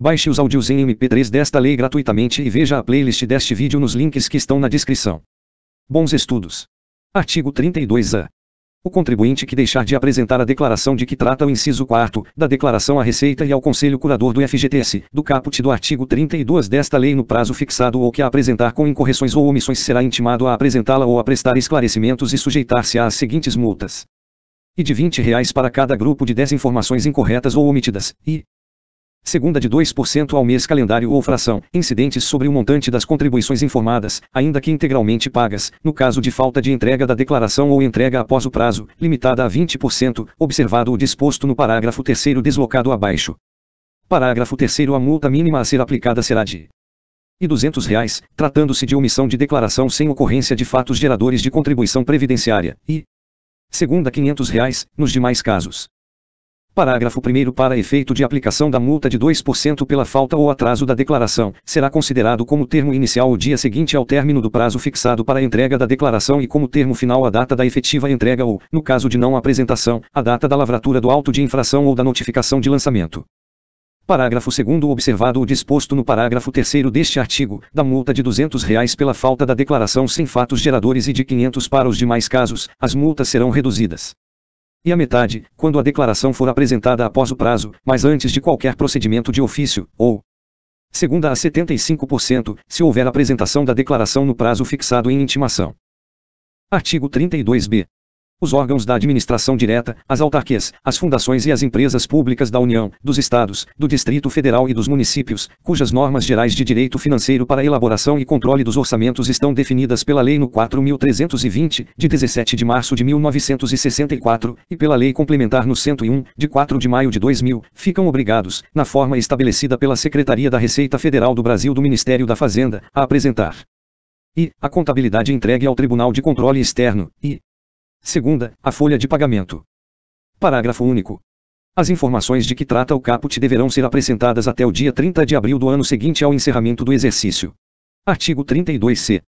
Baixe os áudios em MP3 desta lei gratuitamente e veja a playlist deste vídeo nos links que estão na descrição. Bons estudos. Artigo 32-A. O contribuinte que deixar de apresentar a declaração de que trata o inciso 4º da declaração à Receita e ao Conselho Curador do FGTS, do caput do artigo 32 desta lei no prazo fixado ou que a apresentar com incorreções ou omissões será intimado a apresentá-la ou a prestar esclarecimentos e sujeitar-se às seguintes multas. E de R$20 para cada grupo de 10 informações incorretas ou omitidas, e segunda de 2% ao mês calendário ou fração, incidentes sobre o montante das contribuições informadas, ainda que integralmente pagas, no caso de falta de entrega da declaração ou entrega após o prazo, limitada a 20%, observado o disposto no parágrafo 3º deslocado abaixo. Parágrafo 3º. A multa mínima a ser aplicada será de R$200, tratando-se de omissão de declaração sem ocorrência de fatos geradores de contribuição previdenciária, e segunda R$500, nos demais casos. Parágrafo 1º. Para efeito de aplicação da multa de 2% pela falta ou atraso da declaração, será considerado como termo inicial o dia seguinte ao término do prazo fixado para a entrega da declaração e como termo final a data da efetiva entrega ou, no caso de não apresentação, a data da lavratura do auto de infração ou da notificação de lançamento. Parágrafo 2º. Observado o disposto no parágrafo 3º deste artigo, da multa de R$200 pela falta da declaração sem fatos geradores e de R$500 para os demais casos, as multas serão reduzidas e a metade, quando a declaração for apresentada após o prazo, mas antes de qualquer procedimento de ofício, ou segunda a 75%, se houver apresentação da declaração no prazo fixado em intimação. Artigo 32-B. Os órgãos da administração direta, as autarquias, as fundações e as empresas públicas da União, dos Estados, do Distrito Federal e dos municípios, cujas normas gerais de direito financeiro para elaboração e controle dos orçamentos estão definidas pela Lei nº 4.320, de 17 de março de 1964, e pela Lei Complementar nº 101, de 4 de maio de 2000, ficam obrigados, na forma estabelecida pela Secretaria da Receita Federal do Brasil do Ministério da Fazenda, a apresentar a contabilidade entregue ao Tribunal de Controle Externo, e segunda, a folha de pagamento. Parágrafo único. As informações de que trata o caput deverão ser apresentadas até o dia 30 de abril do ano seguinte ao encerramento do exercício. Artigo 32-C.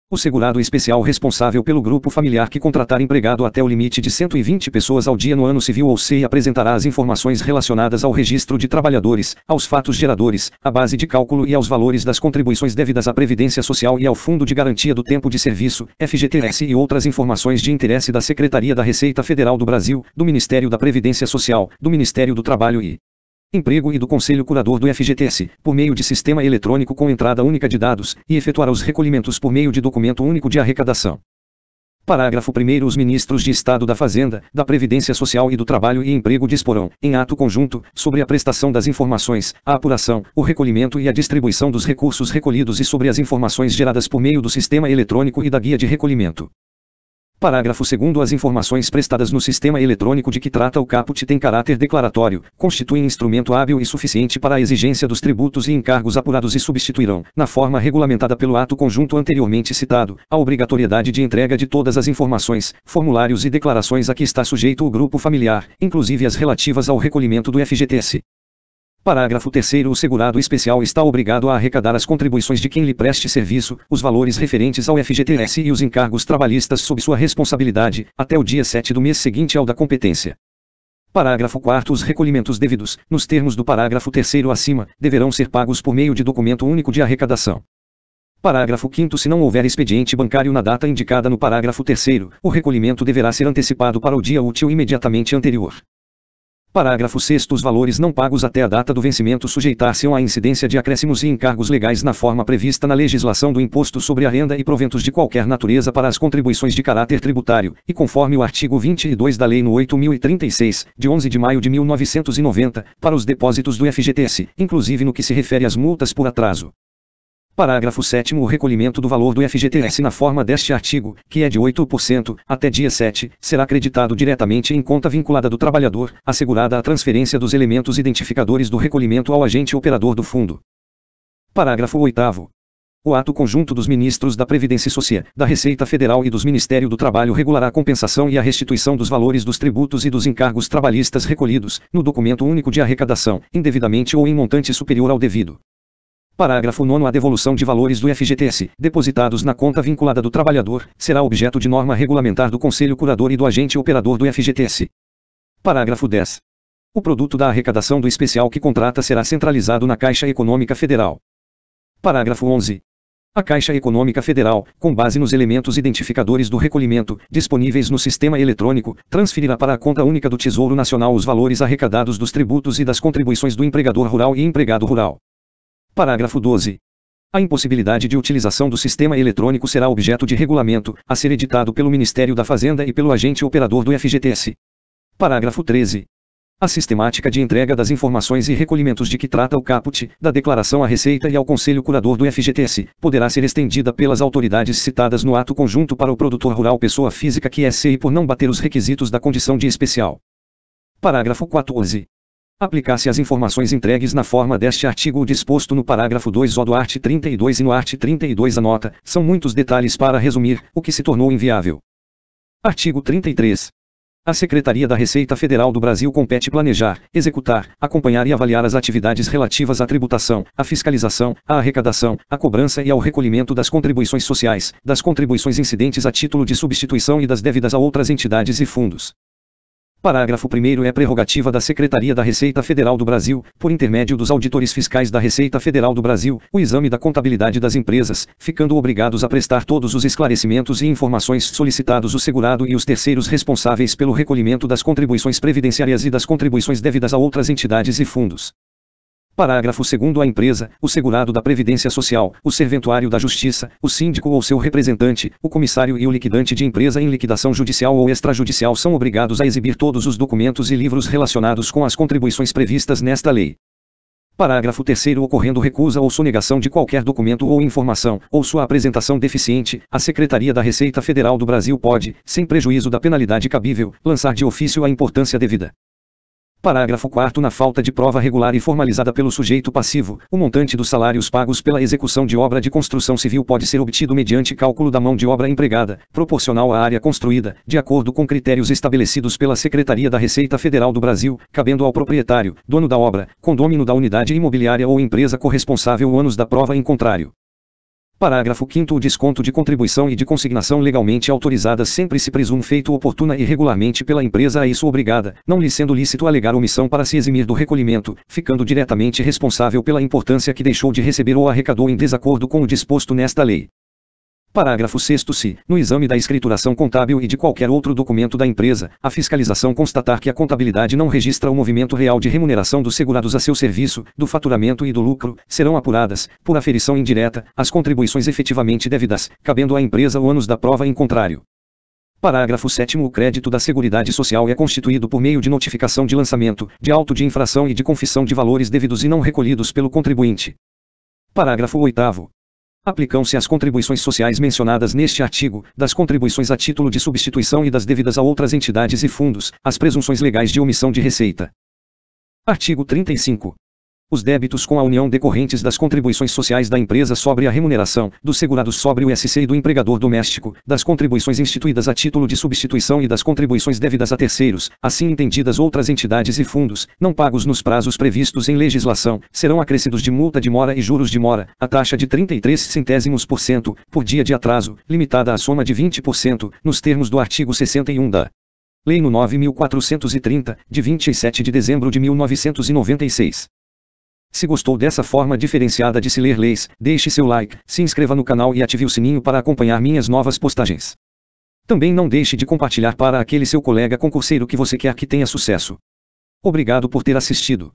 O segurado especial responsável pelo grupo familiar que contratar empregado até o limite de 120 pessoas ao dia no ano civil ou SEI apresentará as informações relacionadas ao registro de trabalhadores, aos fatos geradores, à base de cálculo e aos valores das contribuições devidas à Previdência Social e ao Fundo de Garantia do Tempo de Serviço, FGTS, e outras informações de interesse da Secretaria da Receita Federal do Brasil, do Ministério da Previdência Social, do Ministério do Trabalho e Emprego e do Conselho Curador do FGTS, por meio de sistema eletrônico com entrada única de dados, e efetuará os recolhimentos por meio de documento único de arrecadação. Parágrafo 1º. Os ministros de Estado da Fazenda, da Previdência Social e do Trabalho e Emprego disporão, em ato conjunto, sobre a prestação das informações, a apuração, o recolhimento e a distribuição dos recursos recolhidos e sobre as informações geradas por meio do sistema eletrônico e da guia de recolhimento. Parágrafo 2º. As informações prestadas no sistema eletrônico de que trata o caput têm caráter declaratório, constituem instrumento hábil e suficiente para a exigência dos tributos e encargos apurados e substituirão, na forma regulamentada pelo ato conjunto anteriormente citado, a obrigatoriedade de entrega de todas as informações, formulários e declarações a que está sujeito o grupo familiar, inclusive as relativas ao recolhimento do FGTS. Parágrafo 3º. O segurado especial está obrigado a arrecadar as contribuições de quem lhe preste serviço, os valores referentes ao FGTS e os encargos trabalhistas sob sua responsabilidade, até o dia 7 do mês seguinte ao da competência. Parágrafo 4º. Os recolhimentos devidos, nos termos do parágrafo 3º acima, deverão ser pagos por meio de documento único de arrecadação. Parágrafo 5º. Se não houver expediente bancário na data indicada no parágrafo 3º, o recolhimento deverá ser antecipado para o dia útil imediatamente anterior. Parágrafo 6º. Os valores não pagos até a data do vencimento sujeitar-se-ão à incidência de acréscimos e encargos legais na forma prevista na legislação do imposto sobre a renda e proventos de qualquer natureza para as contribuições de caráter tributário, e conforme o artigo 22 da Lei nº 8.036, de 11 de maio de 1990, para os depósitos do FGTS, inclusive no que se refere às multas por atraso. Parágrafo 7º. O recolhimento do valor do FGTS na forma deste artigo, que é de 8%, até dia 7, será creditado diretamente em conta vinculada do trabalhador, assegurada a transferência dos elementos identificadores do recolhimento ao agente operador do fundo. Parágrafo 8º. O ato conjunto dos ministros da Previdência Social, da Receita Federal e dos Ministério do Trabalho regulará a compensação e a restituição dos valores dos tributos e dos encargos trabalhistas recolhidos, no documento único de arrecadação, indevidamente ou em montante superior ao devido. Parágrafo 9º. A devolução de valores do FGTS, depositados na conta vinculada do trabalhador, será objeto de norma regulamentar do Conselho Curador e do agente operador do FGTS. Parágrafo 10. O produto da arrecadação do especial que contrata será centralizado na Caixa Econômica Federal. Parágrafo 11. A Caixa Econômica Federal, com base nos elementos identificadores do recolhimento, disponíveis no sistema eletrônico, transferirá para a conta única do Tesouro Nacional os valores arrecadados dos tributos e das contribuições do empregador rural e empregado rural. Parágrafo 12. A impossibilidade de utilização do sistema eletrônico será objeto de regulamento, a ser editado pelo Ministério da Fazenda e pelo agente operador do FGTS. Parágrafo 13. A sistemática de entrega das informações e recolhimentos de que trata o caput, da declaração à Receita e ao Conselho Curador do FGTS, poderá ser estendida pelas autoridades citadas no ato conjunto para o produtor rural pessoa física que é SEI por não bater os requisitos da condição de especial. Parágrafo 14. Aplicar-se às informações entregues na forma deste artigo o disposto no parágrafo 2 do art. 32 e no art. 32 a nota, são muitos detalhes para resumir, o que se tornou inviável. Artigo 33. A Secretaria da Receita Federal do Brasil compete planejar, executar, acompanhar e avaliar as atividades relativas à tributação, à fiscalização, à arrecadação, à cobrança e ao recolhimento das contribuições sociais, das contribuições incidentes a título de substituição e das dévidas a outras entidades e fundos. Parágrafo 1º. É prerrogativa da Secretaria da Receita Federal do Brasil, por intermédio dos auditores fiscais da Receita Federal do Brasil, o exame da contabilidade das empresas, ficando obrigados a prestar todos os esclarecimentos e informações solicitados o segurado e os terceiros responsáveis pelo recolhimento das contribuições previdenciárias e das contribuições dévidas a outras entidades e fundos. Parágrafo 2º. A empresa, o segurado da Previdência Social, o serventuário da Justiça, o síndico ou seu representante, o comissário e o liquidante de empresa em liquidação judicial ou extrajudicial são obrigados a exibir todos os documentos e livros relacionados com as contribuições previstas nesta lei. Parágrafo 3º. Ocorrendo recusa ou sonegação de qualquer documento ou informação, ou sua apresentação deficiente, a Secretaria da Receita Federal do Brasil pode, sem prejuízo da penalidade cabível, lançar de ofício a importância devida. Parágrafo 4º. Na falta de prova regular e formalizada pelo sujeito passivo, o montante dos salários pagos pela execução de obra de construção civil pode ser obtido mediante cálculo da mão de obra empregada, proporcional à área construída, de acordo com critérios estabelecidos pela Secretaria da Receita Federal do Brasil, cabendo ao proprietário, dono da obra, condômino da unidade imobiliária ou empresa corresponsável o ônus da prova em contrário. Parágrafo 5º. O desconto de contribuição e de consignação legalmente autorizadas sempre se presume feito oportuna e regularmente pela empresa a isso obrigada, não lhe sendo lícito alegar omissão para se eximir do recolhimento, ficando diretamente responsável pela importância que deixou de receber ou arrecadou em desacordo com o disposto nesta lei. Parágrafo 6º. Se, no exame da escrituração contábil e de qualquer outro documento da empresa, a fiscalização constatar que a contabilidade não registra o movimento real de remuneração dos segurados a seu serviço, do faturamento e do lucro, serão apuradas, por aferição indireta, as contribuições efetivamente devidas, cabendo à empresa o ônus da prova em contrário. Parágrafo 7º. O crédito da Seguridade Social é constituído por meio de notificação de lançamento, de auto de infração e de confissão de valores devidos e não recolhidos pelo contribuinte. Parágrafo 8º. Aplicam-se às contribuições sociais mencionadas neste artigo, das contribuições a título de substituição e das devidas a outras entidades e fundos, as presunções legais de omissão de receita. Artigo 35. Os débitos com a União decorrentes das contribuições sociais da empresa sobre a remuneração, do segurado sobre o SC e do empregador doméstico, das contribuições instituídas a título de substituição e das contribuições devidas a terceiros, assim entendidas outras entidades e fundos, não pagos nos prazos previstos em legislação, serão acrescidos de multa de mora e juros de mora, a taxa de 33 centésimos% por dia de atraso, limitada à soma de 20%, nos termos do artigo 61 da Lei no 9.430, de 27 de dezembro de 1996. Se gostou dessa forma diferenciada de se ler leis, deixe seu like, se inscreva no canal e ative o sininho para acompanhar minhas novas postagens. Também não deixe de compartilhar para aquele seu colega concurseiro que você quer que tenha sucesso. Obrigado por ter assistido.